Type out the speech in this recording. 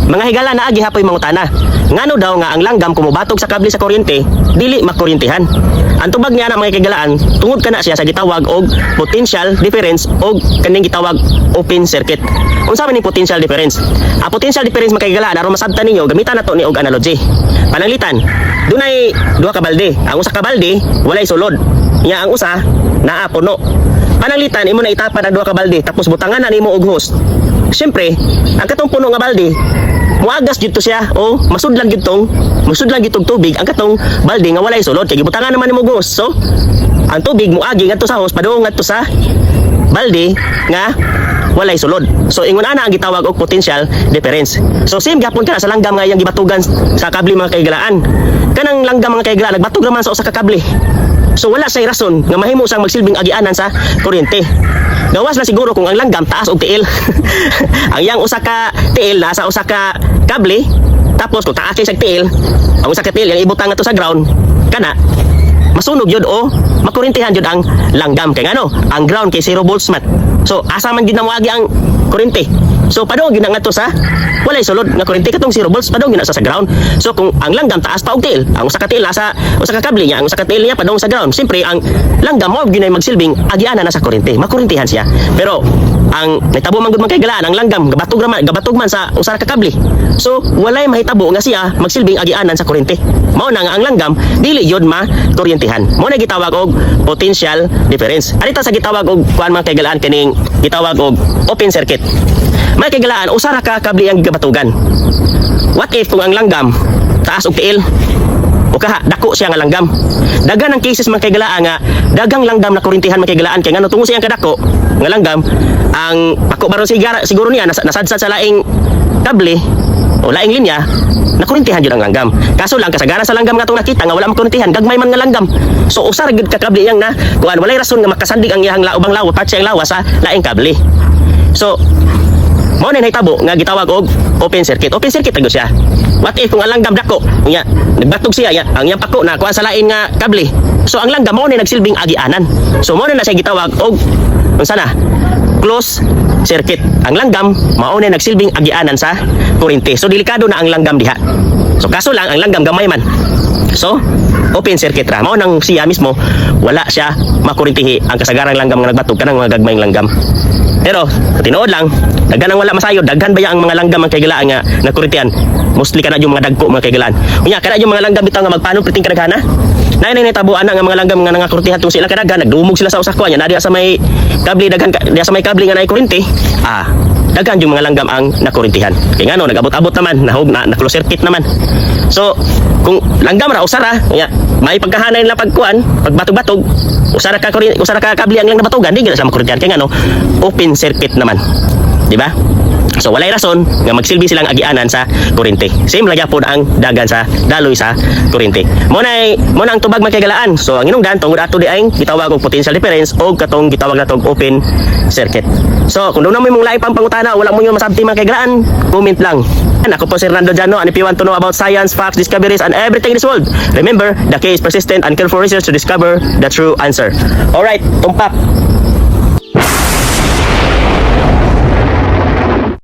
Mga higala na agi hapoy mangutana. Ngano daw nga ang langgam kumubatog sa kable sa kuryente, dili makuryentihan. Ang tubag niya na mga higalaan, tungod kana siya sa gitawag og potential difference og kaning gitawag open circuit. Unsa man ni potential difference? A potential difference mga higalaan aron masabtan ninyo gamitan nato ni og analogy. Pananglitan, dunay duha ka balde. Ang usa ka balde walay sulod. Nya ang usa naa puno. Pananglitan imo na itapan ang duha ka balde tapos butangan na nimo og hose. Siyempre, ang katong puno nga balde, muagas gyud to siya o masudlan gyud tong tubig ang katong balde nga walay sulod kay gibutangan naman nimo hose. So, ang tubig muagi ngadto sa hose padung ngadto sa balde nga walay sulod. So ingon ana ang gitawag og potential difference. So same gyapon kana sa langgam nga iyang gibatugan sa kable mga kaigalaan. Kanang langgam mga kaigalaan nagbatug raman sa usa ka kable. So wala say rason nga mahimo sang magsilbing agianan sa kuryente. Gawas na siguro kung ang langgam taas og tiil. Ang yang usa ka tiil nasa usa ka kable, tapos kung taas siya sa tiil, ang usa ka tiil yang ibutang ato sa ground, kana masunog yun o makurintihan yun ang langgam. Kaya ngano, ang ground kay 0 volts mat. So asa man ginamawagi ang kuryente. So padung gina nga to sa walay sulod nga kuryente katong 0 volts padung gina sa ground. So kung ang langgam taas pa og tiil, ang usa ka tiil nasa usa ka kable niya, ang usa ka tiil niya padung sa ground. Siyempre ang langgam mo ginay magsilbing agianan na sa kuryente, makurintihan siya. Pero ang nahitabo man gud man kay galaan ang langgam gabatog man sa usa ka kable. So walay mahitabo nga siya magsilbing agianan sa kuryente. Mao na nga ang langgam dili yun makuryentihan. Mao na gitawag og potential difference. Anita sa gitawag og kuan man kay galaan kining gitawag og open circuit. May kagalaan, usara ka kable ang gabatugan. What if kung ang langgam taas og tiil o kaha dako siya nga langgam? Dagan ang cases man kay galaan nga dagang langgam na kurintihan man kay galaan kay ngano tungo siyang kadako nga langgam ang pako baron siguro niya nasadsad sa laing kable o laing linya nakurintihan jud ang langgam. Kaso lang kasagaran sa langgam nga tong nakita nga wala makurintihan gagmay man nga langgam. So usara gid ka kable yang na kuan walay rason nga makasandig ang iyang ubang lawas part siyang lawas sa laing kable. So mao na nahitabo nga gitawag og open circuit. Open circuit tagos siya. What if kung ang langgam dako, nya nagbatog siya nya, ang iyang pako na kuan sa lain nga kable. So ang langgam mao na nagsilbing agianan. So mao na siya gitawag og unsa na? Close circuit. Ang langgam mao na nagsilbing agianan sa kuryente. So delikado na ang langgam diha. So kaso lang ang langgam gamay man. So open circuit ra. Mao nang siya mismo wala siya makurintihi ang kasagarang langgam nga nagbatog kanang mga gagmayng langgam. Pero tinuod lang daghan ang wala masayod, daghan ba ang mga langgam ang kaigalaan nga nakurintihan. Mostly kana yung mga dagko mga kaigalaan. Unya kana yung mga langgam bitaw nga magpanon priting kadagana. Nay nitabuan na nga mga langgam nga nangakurintihan tong sila kadaghan nagdumog sila sa usa kuan nya na diha sa may kable daghan diha sa may kable nga nay kuryente. Daghan yung mga langgam ang nakurintihan. Kay ngano nagabot-abot naman, na close circuit naman. So kung langgam ra usara, nya may pagkahanay nila pagkuan, pagbatog-batog, usara ka kable ang lang nabatugan, di gina sa makurintihan. Kay ngano open circuit naman. Di ba? So walay rason nga magsilbi silang agianan sa kuryente. Same lang gyapon ang dagan sa daloy sa kuryente. Mo na ang tubag man kay galaan. So ang inungdan tungod ato di ay gitawag og potential difference o katong gitawag natong open circuit. So kung doon na mo mong lain pang pangutana, wala mo yung masabti man kay galaan, comment lang. And ako po si Hernando Llano, and if you want to know about science, facts, discoveries, and everything in this world, remember, the key is persistent and careful research to discover the true answer. Alright, tumpak.